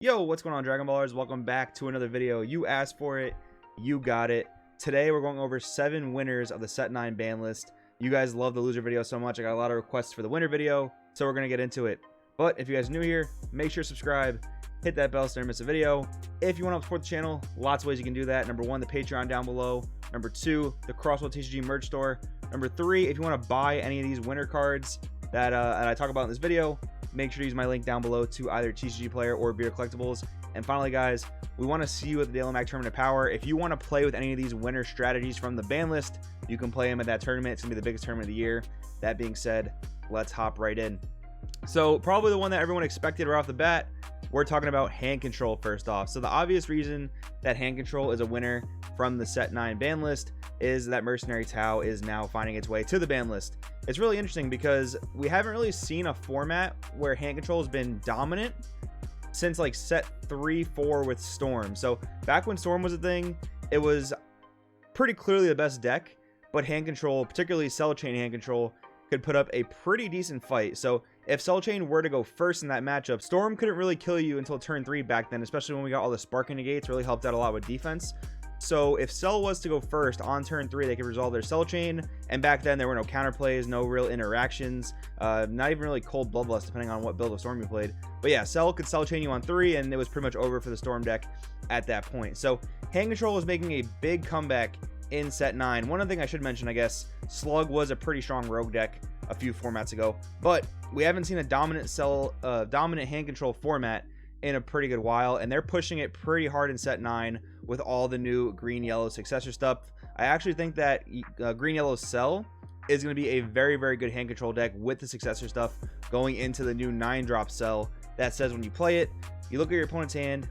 Yo, what's going on, Dragon Ballers? Welcome back to another video. You asked for it, you got it. Today we're going over 7 winners of the Set 9 ban list. You guys love the loser video so much. I got a lot of requests for the winner video, so we're gonna get into it. But if you guys are new here, make sure to subscribe, hit that bell so you don't miss a video. If you want to support the channel, lots of ways you can do that. Number 1, the Patreon down below. Number 2, the Crosswell TCG merch store. Number 3, if you want to buy any of these winner cards that I talk about in this video, make sure to use my link down below to either TCG Player or Beer Collectibles. And finally, guys, we want to see you at the Daily Mag Tournament of Power. If you want to play with any of these winner strategies from the ban list, you can play them at that tournament. It's going to be the biggest tournament of the year. That being said, let's hop right in. So probably the one that everyone expected right off the bat, we're talking about hand control first off. So the obvious reason that hand control is a winner from the Set 9 ban list is that Mercenary Tau is now finding its way to the ban list. It's really interesting because we haven't really seen a format where hand control has been dominant since like set 3-4 with Storm. So back when Storm was a thing, it was pretty clearly the best deck, but hand control, particularly Cell Chain hand control, could put up a pretty decent fight. So if Cell Chain were to go first in that matchup, Storm couldn't really kill you until turn 3 back then, especially when we got all the Sparking Negates, really helped out a lot with defense. So if Cell was to go first on turn 3, they could resolve their Cell Chain, and back then there were no counterplays, no real interactions, not even really cold Bloodlust depending on what build of Storm you played. But yeah, Cell could Cell Chain you on 3, and it was pretty much over for the Storm deck at that point. So hand control was making a big comeback in Set 9. One other thing I should mention, I guess, Slug was a pretty strong rogue deck a few formats ago, but we haven't seen a dominant hand control format in a pretty good while, and they're pushing it pretty hard in Set 9 with all the new green yellow successor stuff. I actually think that green yellow Cell is going to be a very good hand control deck with the successor stuff going into the new 9-drop Cell that says when you play it, you look at your opponent's hand,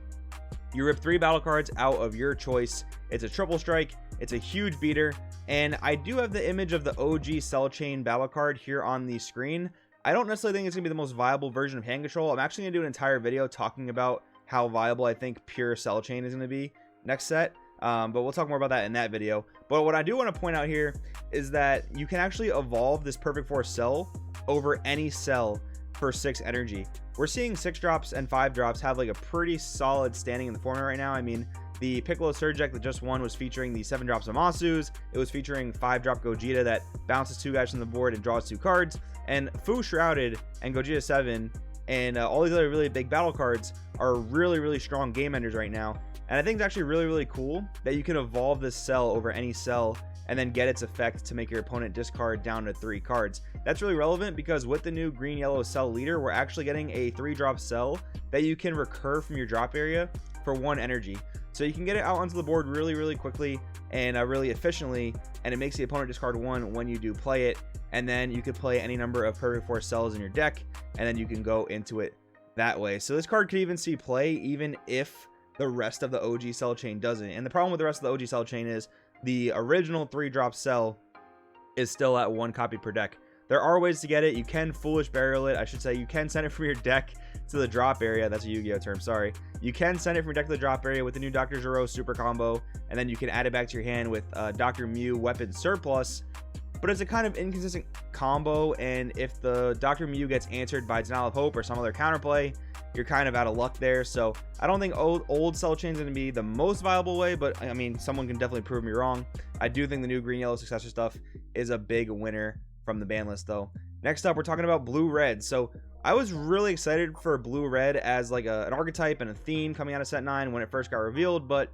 you rip 3 battle cards out of your choice. It's a triple strike, it's a huge beater, and I do have the image of the OG Cell Chain battle card here on the screen. I don't necessarily think it's going to be the most viable version of hand control. I'm actually going to do an entire video talking about how viable I think pure Cell Chain is going to be next set. But we'll talk more about that in that video. But what I do want to point out here is that you can actually evolve this Perfect Force Cell over any cell for 6 energy. We're seeing 6 drops and 5 drops have like a pretty solid standing in the format right now. I mean, the Piccolo Surge deck that just won was featuring the 7 drops of Masus. It was featuring 5-drop Gogeta that bounces 2 guys from the board and draws 2 cards. And Fu Shrouded and Gogeta 7 and all these other really big battle cards are really strong game enders right now. And I think it's actually really cool that you can evolve this cell over any cell and then get its effect to make your opponent discard down to 3 cards. That's really relevant because with the new green yellow cell leader, we're actually getting a 3-drop cell that you can recur from your drop area for 1 energy. So you can get it out onto the board really quickly and really efficiently, and it makes the opponent discard 1 when you do play it. And then you could play any number of Perfect Force cells in your deck, and then you can go into it that way. So this card could even see play even if the rest of the OG Cell Chain doesn't. And the problem with the rest of the OG Cell Chain is the original 3-drop cell is still at 1 copy per deck. There are ways to get it. You can Foolish Burial it. I should say you can send it from your deck to the drop area. That's a Yu-Gi-Oh term, sorry. You can send it from your deck to the drop area with the new Dr. Gero super combo, and then you can add it back to your hand with Dr. Mew Weapon Surplus. But it's a kind of inconsistent combo, and if the Dr. Mew gets answered by Denial of Hope or some other counterplay, you're kind of out of luck there. So I don't think old Cell Chain is going to be the most viable way, but I mean, someone can definitely prove me wrong. I do think the new green yellow successor stuff is a big winner from the ban list though. Next up, we're talking about blue red. So I was really excited for blue red as like an archetype and a theme coming out of Set 9 when it first got revealed, but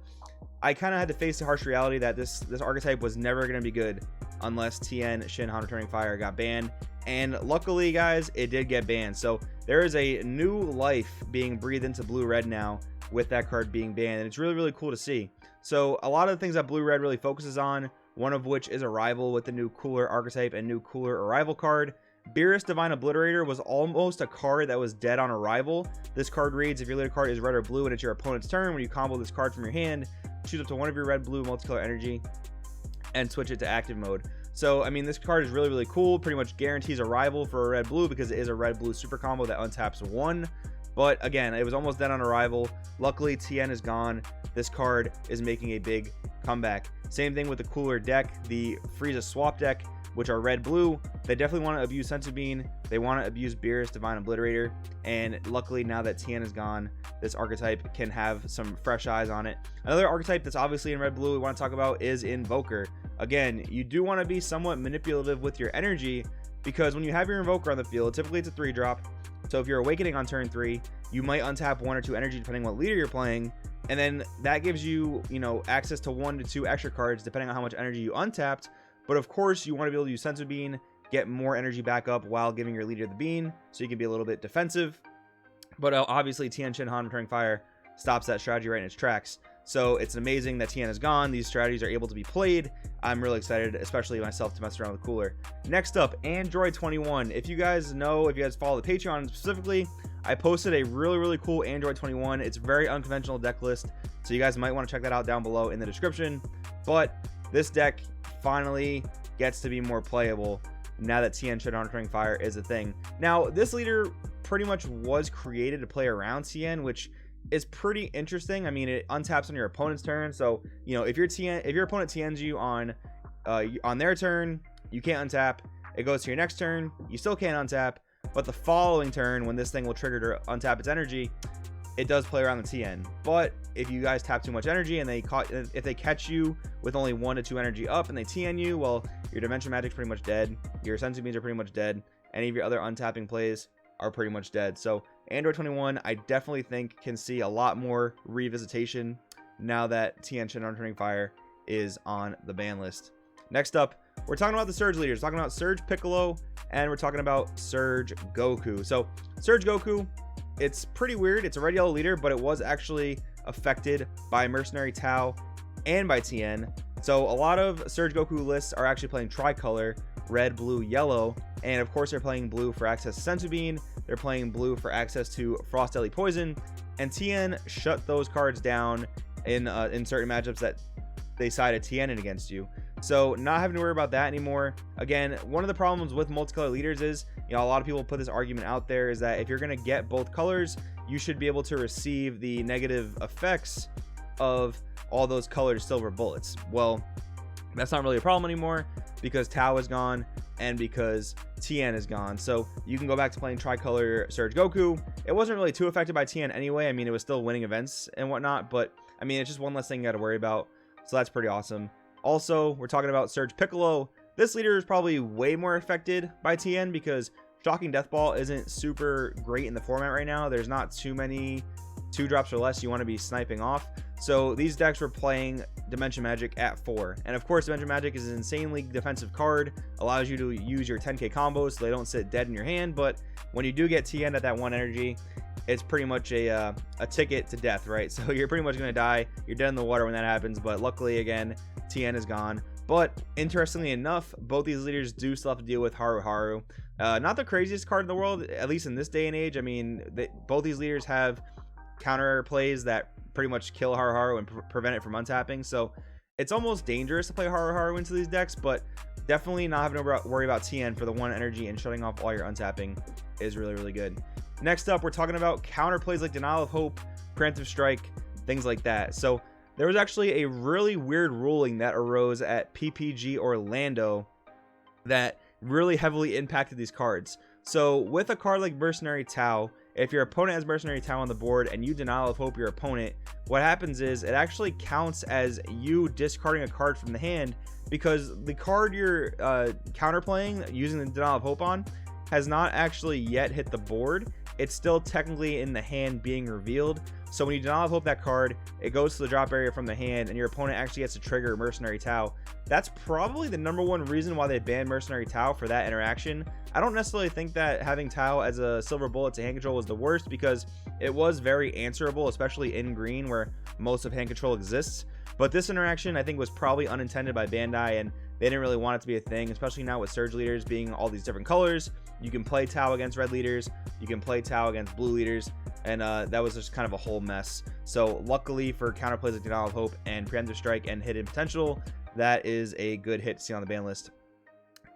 I kind of had to face the harsh reality that this archetype was never going to be good unless TN Shinhan Returning Fire got banned. And luckily, guys, it did get banned. So there is a new life being breathed into blue red now with that card being banned, and it's really cool to see. So a lot of the things that blue red really focuses on, one of which is Arrival with the new cooler archetype and new cooler Arrival card. Beerus Divine Obliterator was almost a card that was dead on arrival. This card reads, if your leader card is red or blue and it's your opponent's turn, when you combo this card from your hand, choose up to 1 of your red-blue multicolor energy and switch it to active mode. So I mean, this card is really cool. Pretty much guarantees arrival for a red-blue because it is a red-blue super combo that untaps 1. But again, it was almost dead on arrival. Luckily, TN is gone. This card is making a big comeback. Same thing with the cooler deck, the Frieza swap deck. which are red blue, they definitely want to abuse Senzu Bean. They want to abuse Beerus Divine Obliterator, and luckily now that Tien is gone, this archetype can have some fresh eyes on it. Another archetype that's obviously in red blue we want to talk about is Invoker. Again, you do want to be somewhat manipulative with your energy, because when you have your Invoker on the field, typically it's a 3-drop. So if you're Awakening on turn 3, you might untap 1 or 2 energy depending what leader you're playing, and then that gives you, access to 1 to 2 extra cards depending on how much energy you untapped. But of course, you want to be able to use Senzu Bean, get more energy back up while giving your leader the bean, so you can be a little bit defensive. But obviously, Tien Shinhan Returning Fire stops that strategy right in its tracks. So it's amazing that Tien is gone. These strategies are able to be played. I'm really excited, especially myself, to mess around with Cooler. Next up, Android 21. If you guys follow the Patreon specifically, I posted a really cool Android 21. It's a very unconventional deck list, so you guys might want to check that out down below in the description. But this deck finally gets to be more playable now that Tien Shinhan Returning Fire is a thing. Now, this leader pretty much was created to play around Tien, which is pretty interesting. I mean, it untaps on your opponent's turn, so if your opponent Tiens you on their turn, you can't untap. It goes to your next turn, you still can't untap, but the following turn, when this thing will trigger to untap its energy, it does play around the Tien. But if you guys tap too much energy and if they catch you with only 1 to 2 energy up and they Tien you, well, your Dimension Magic's pretty much dead, your Senzu Beans are pretty much dead, any of your other untapping plays are pretty much dead. So Android 21, I definitely think, can see a lot more revisitation now that Tien Shinhan Returning Fire is on the ban list. Next up, we're talking about the Surge leaders. Talking about Surge Piccolo, and we're talking about Surge Goku. So Surge Goku, it's pretty weird. It's a red yellow leader, but it was actually affected by Mercenary Tao and by Tien. So a lot of Surge Goku lists are actually playing tricolor, red, blue, yellow, and of course they're playing blue for access to Senzu Bean, they're playing blue for access to Frost Deadly Poison, and Tien shut those cards down in certain matchups that they sided Tien in against you. So not having to worry about that anymore. Again, one of the problems with multicolor leaders is, a lot of people put this argument out there, is that if you're going to get both colors, you should be able to receive the negative effects of all those colored silver bullets. Well, that's not really a problem anymore, because Tao is gone and because Tien is gone. So you can go back to playing tricolor Surge Goku. It wasn't really too affected by Tien anyway. I mean, it was still winning events and whatnot, but I mean, it's just one less thing you got to worry about. So that's pretty awesome. Also, we're talking about Surge Piccolo. This leader is probably way more affected by Tien because Shocking Death Ball isn't super great in the format right now. There's not too many 2-drops or less you want to be sniping off. So these decks were playing Dimension Magic at 4. And of course, Dimension Magic is an insanely defensive card, allows you to use your 10k combos so they don't sit dead in your hand. But when you do get Tien at that 1 energy, it's pretty much a ticket to death, right? So you're pretty much going to die. You're dead in the water when that happens. But luckily, again, Tien is gone. But interestingly enough, both these leaders do still have to deal with Haru Haru. Not the craziest card in the world, at least in this day and age. I mean, both these leaders have counter plays that pretty much kill Haru Haru and prevent it from untapping. So it's almost dangerous to play Haru Haru into these decks, but definitely not having to worry about Tien for the 1 energy and shutting off all your untapping is really good. Next up, we're talking about counter plays like Denial of Hope, Preemptive Strike, things like that. So there was actually a really weird ruling that arose at PPG Orlando that really heavily impacted these cards. So with a card like Mercenary Tao, if your opponent has Mercenary Tao on the board and you Denial of Hope your opponent, what happens is it actually counts as you discarding a card from the hand, because the card you're counterplaying using the Denial of Hope on has not actually yet hit the board. It's still technically in the hand being revealed. So when you Denial of Hope that card, it goes to the drop area from the hand and your opponent actually gets to trigger Mercenary Tao. That's probably the #1 reason why they banned Mercenary Tao for that interaction. I don't necessarily think that having Tao as a silver bullet to hand control was the worst, because it was very answerable, especially in green where most of hand control exists. But this interaction, I think, was probably unintended by Bandai, and they didn't really want it to be a thing, especially now with Surge leaders being all these different colors. You can play Tao against red leaders, you can play Tao against blue leaders, and that was just kind of a whole mess. So luckily for counterplays like Denial of Hope and Preemptive Strike and Hidden Potential, that is a good hit to see on the ban list.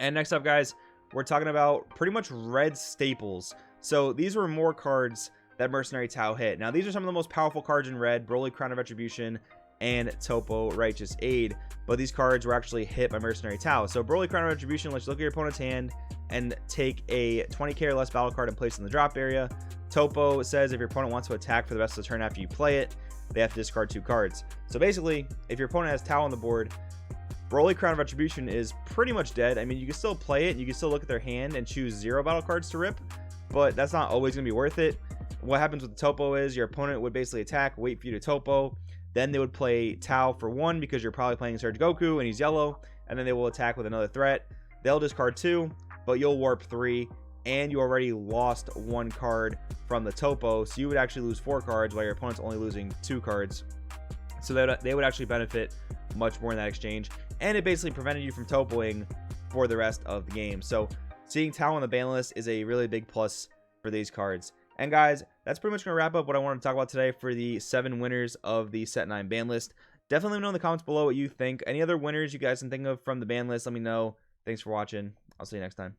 And next up, guys, we're talking about pretty much red staples. So these were more cards that Mercenary Tao hit. Now these are some of the most powerful cards in red: Broly, Crown of Retribution, and Topo Righteous Aid. But these cards were actually hit by Mercenary Tau. So Broly Crown of Retribution lets you look at your opponent's hand and take a 20k or less battle card and place it in the drop area. Topo says if your opponent wants to attack for the rest of the turn after you play it, they have to discard 2 cards. So basically, if your opponent has Tau on the board, Broly Crown of Retribution is pretty much dead. I mean, you can still play it, and you can still look at their hand and choose 0 battle cards to rip, but that's not always going to be worth it. What happens with the Topo is your opponent would basically attack, wait for you to Topo, then they would play Tau for 1 because you're probably playing Surge Goku and he's yellow, and then they will attack with another threat. They'll discard 2, but you'll warp 3, and you already lost 1 card from the Topo, so you would actually lose 4 cards while your opponent's only losing 2 cards. So they would actually benefit much more in that exchange, and it basically prevented you from Topoing for the rest of the game. So seeing Tau on the ban list is a really big plus for these cards. And guys, that's pretty much going to wrap up what I wanted to talk about today for the 7 winners of the Set 9 ban list. Definitely let me know in the comments below what you think. Any other winners you guys can think of from the ban list, let me know. Thanks for watching. I'll see you next time.